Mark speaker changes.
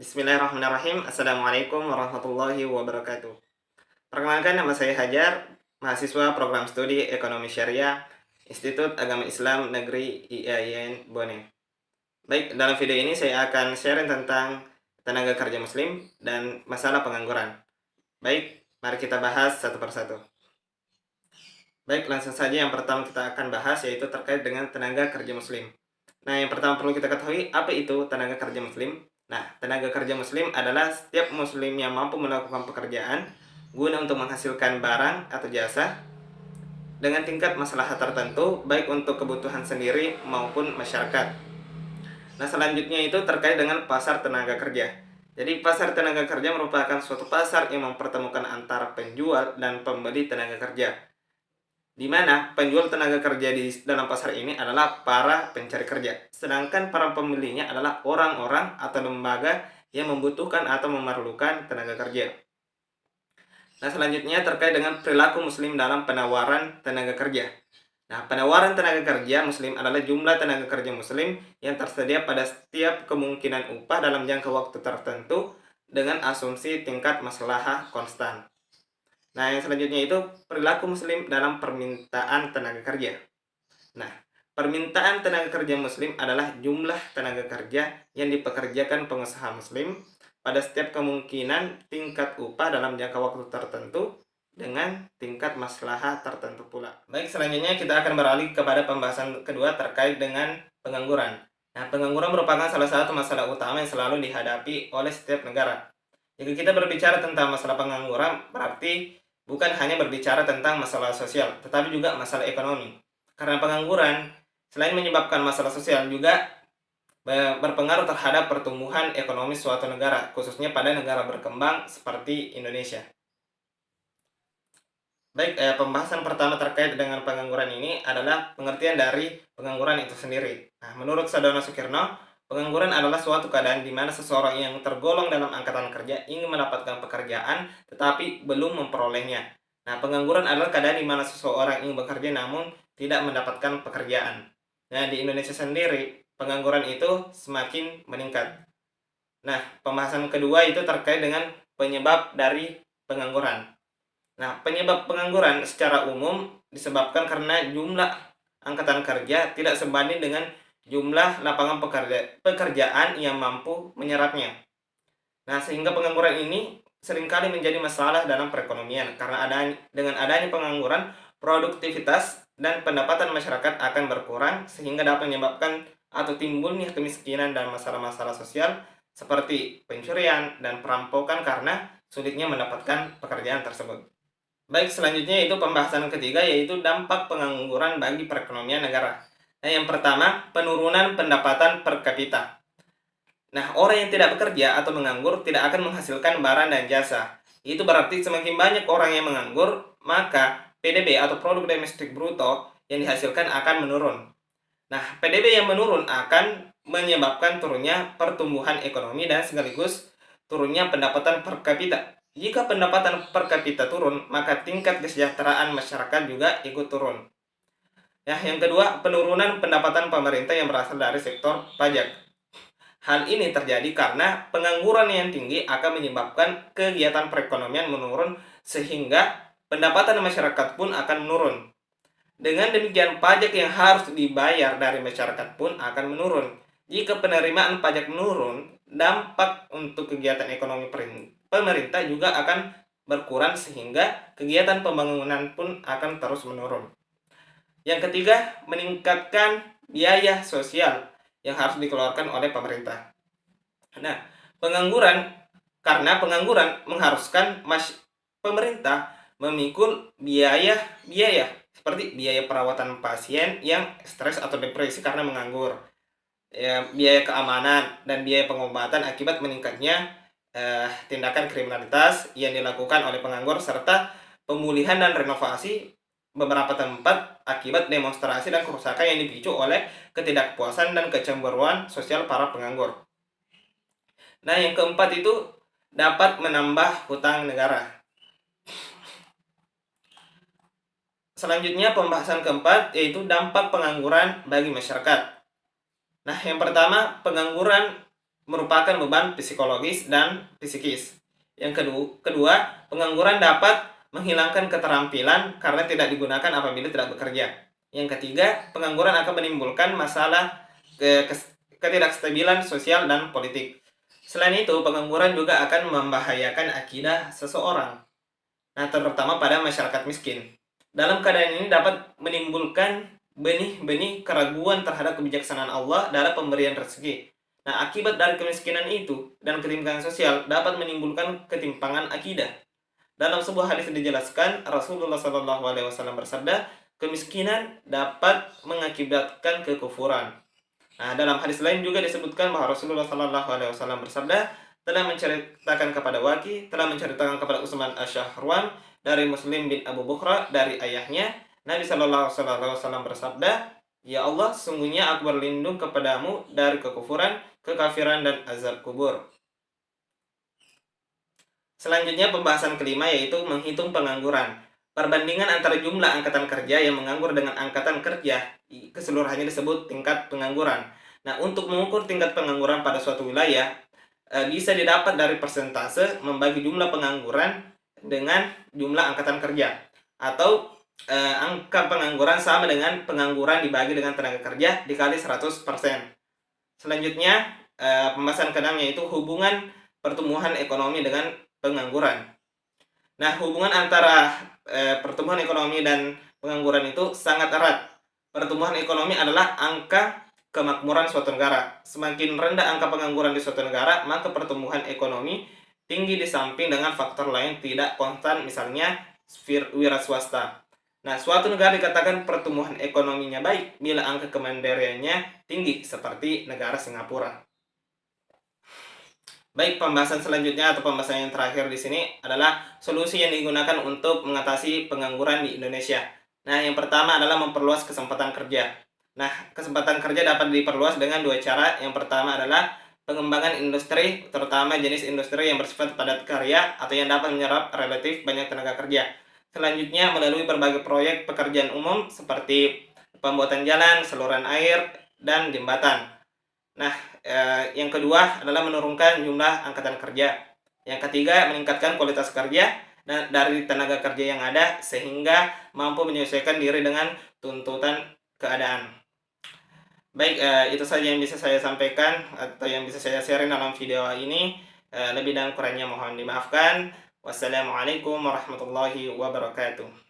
Speaker 1: Bismillahirrahmanirrahim. Assalamualaikum warahmatullahi wabarakatuh. Perkenalkan, nama saya Hajar, mahasiswa program studi Ekonomi Syariah, Institut Agama Islam Negeri IAIN Bone. Baik, dalam video ini saya akan sharing tentang tenaga kerja muslim dan masalah pengangguran. Baik, mari kita bahas satu persatu. Baik, langsung saja yang pertama kita akan bahas yaitu terkait dengan tenaga kerja muslim. Nah, yang pertama perlu kita ketahui, apa itu tenaga kerja muslim? Nah, tenaga kerja muslim adalah setiap muslim yang mampu melakukan pekerjaan guna untuk menghasilkan barang atau jasa dengan tingkat maslahat tertentu, baik untuk kebutuhan sendiri maupun masyarakat. Nah, selanjutnya itu terkait dengan pasar tenaga kerja. Jadi, pasar tenaga kerja merupakan suatu pasar yang mempertemukan antara penjual dan pembeli tenaga kerja, di mana penjual tenaga kerja di dalam pasar ini adalah para pencari kerja, sedangkan para pembelinya adalah orang-orang atau lembaga yang membutuhkan atau memerlukan tenaga kerja. Nah, selanjutnya terkait dengan perilaku muslim dalam penawaran tenaga kerja. Nah, penawaran tenaga kerja muslim adalah jumlah tenaga kerja muslim yang tersedia pada setiap kemungkinan upah dalam jangka waktu tertentu dengan asumsi tingkat maslahah konstan. Nah, yang selanjutnya itu perilaku muslim dalam permintaan tenaga kerja. Nah, permintaan tenaga kerja muslim adalah jumlah tenaga kerja yang dipekerjakan pengusaha muslim pada setiap kemungkinan tingkat upah dalam jangka waktu tertentu dengan tingkat maslahah tertentu pula. Baik, selanjutnya kita akan beralih kepada pembahasan kedua terkait dengan pengangguran. Nah, pengangguran merupakan salah satu masalah utama yang selalu dihadapi oleh setiap negara. Jika kita berbicara tentang masalah pengangguran, berarti bukan hanya berbicara tentang masalah sosial, tetapi juga masalah ekonomi. Karena pengangguran, selain menyebabkan masalah sosial, juga berpengaruh terhadap pertumbuhan ekonomi suatu negara, khususnya pada negara berkembang seperti Indonesia. Baik, pembahasan pertama terkait dengan pengangguran ini adalah pengertian dari pengangguran itu sendiri. Nah, menurut Sadono Sukirno, pengangguran adalah suatu keadaan di mana seseorang yang tergolong dalam angkatan kerja ingin mendapatkan pekerjaan tetapi belum memperolehnya. Nah, pengangguran adalah keadaan di mana seseorang ingin bekerja namun tidak mendapatkan pekerjaan. Nah, di Indonesia sendiri, pengangguran itu semakin meningkat. Nah, pembahasan kedua itu terkait dengan penyebab dari pengangguran. Nah, penyebab pengangguran secara umum disebabkan karena jumlah angkatan kerja tidak sebanding dengan jumlah lapangan pekerjaan yang mampu menyerapnya. Nah, sehingga pengangguran ini seringkali menjadi masalah dalam perekonomian karena dengan adanya pengangguran, produktivitas dan pendapatan masyarakat akan berkurang sehingga dapat menyebabkan atau timbulnya kemiskinan dan masalah-masalah sosial seperti pencurian dan perampokan karena sulitnya mendapatkan pekerjaan tersebut. Baik, selanjutnya itu pembahasan ketiga yaitu dampak pengangguran bagi perekonomian negara. Nah, yang pertama, penurunan pendapatan per kapita. Nah, orang yang tidak bekerja atau menganggur tidak akan menghasilkan barang dan jasa. Itu berarti semakin banyak orang yang menganggur, maka PDB atau produk domestik bruto yang dihasilkan akan menurun. Nah, PDB yang menurun akan menyebabkan turunnya pertumbuhan ekonomi dan sekaligus turunnya pendapatan per kapita. Jika pendapatan per kapita turun, maka tingkat kesejahteraan masyarakat juga ikut turun. Ya, yang kedua, penurunan pendapatan pemerintah yang berasal dari sektor pajak. Hal ini terjadi karena pengangguran yang tinggi akan menyebabkan kegiatan perekonomian menurun sehingga pendapatan masyarakat pun akan menurun. Dengan demikian, pajak yang harus dibayar dari masyarakat pun akan menurun. Jika penerimaan pajak menurun, dampak untuk kegiatan ekonomi pemerintah juga akan berkurang sehingga kegiatan pembangunan pun akan terus menurun. Yang ketiga, meningkatkan biaya sosial yang harus dikeluarkan oleh pemerintah. Nah, karena pengangguran mengharuskan pemerintah memikul biaya seperti biaya perawatan pasien yang stres atau depresi karena menganggur, ya, biaya keamanan dan biaya pengobatan akibat meningkatnya tindakan kriminalitas yang dilakukan oleh penganggur, serta pemulihan dan renovasi beberapa tempat akibat demonstrasi dan kerusakan yang dipicu oleh ketidakpuasan dan kecemburuan sosial para penganggur. Nah, yang keempat itu dapat menambah hutang negara. Selanjutnya pembahasan keempat yaitu dampak pengangguran bagi masyarakat. Nah, yang pertama, pengangguran merupakan beban psikologis dan psikis. Yang kedua, pengangguran dapat menghilangkan keterampilan karena tidak digunakan apabila tidak bekerja. Yang ketiga, pengangguran akan menimbulkan masalah ketidakstabilan sosial dan politik. Selain itu, pengangguran juga akan membahayakan akidah seseorang, nah terutama pada masyarakat miskin. Dalam keadaan ini dapat menimbulkan benih-benih keraguan terhadap kebijaksanaan Allah dalam pemberian rezeki. Nah, akibat dari kemiskinan itu dan ketimpangan sosial dapat menimbulkan ketimpangan akidah. Dalam sebuah hadis dijelaskan, Rasulullah SAW bersabda, kemiskinan dapat mengakibatkan kekufuran. Nah, dalam hadis lain juga disebutkan bahwa Rasulullah SAW bersabda, telah menceritakan kepada Waki, telah menceritakan kepada Utsman Asy-Syahrwan dari Muslim bin Abu Bukhra dari ayahnya, Nabi SAW bersabda, ya Allah, sungguhnya aku berlindung kepadamu dari kekufuran, kekafiran, dan azab kubur. Selanjutnya pembahasan kelima yaitu menghitung pengangguran. Perbandingan antara jumlah angkatan kerja yang menganggur dengan angkatan kerja keseluruhannya disebut tingkat pengangguran. Nah, untuk mengukur tingkat pengangguran pada suatu wilayah bisa didapat dari persentase membagi jumlah pengangguran dengan jumlah angkatan kerja, atau angka pengangguran sama dengan pengangguran dibagi dengan tenaga kerja dikali 100%. Selanjutnya pembahasan ke-6 yaitu hubungan pertumbuhan ekonomi dengan pengangguran. Nah, hubungan antara pertumbuhan ekonomi dan pengangguran itu sangat erat. Pertumbuhan ekonomi adalah angka kemakmuran suatu negara. Semakin rendah angka pengangguran di suatu negara, maka pertumbuhan ekonomi tinggi di samping dengan faktor lain tidak konstan, misalnya wira swasta. Nah, suatu negara dikatakan pertumbuhan ekonominya baik bila angka kemandiriannya tinggi, seperti negara Singapura. Baik, pembahasan selanjutnya atau pembahasan yang terakhir di sini adalah solusi yang digunakan untuk mengatasi pengangguran di Indonesia. Nah, yang pertama adalah memperluas kesempatan kerja. Nah, kesempatan kerja dapat diperluas dengan dua cara. Yang pertama adalah pengembangan industri, terutama jenis industri yang bersifat padat karya atau yang dapat menyerap relatif banyak tenaga kerja. Selanjutnya, melalui berbagai proyek pekerjaan umum seperti pembuatan jalan, saluran air, dan jembatan. Nah, yang kedua adalah menurunkan jumlah angkatan kerja. Yang ketiga, meningkatkan kualitas kerja dari tenaga kerja yang ada sehingga mampu menyesuaikan diri dengan tuntutan keadaan. Baik, itu saja yang bisa saya sampaikan atau yang bisa saya share dalam video ini. Lebih dan kurangnya mohon dimaafkan. Wassalamualaikum warahmatullahi wabarakatuh.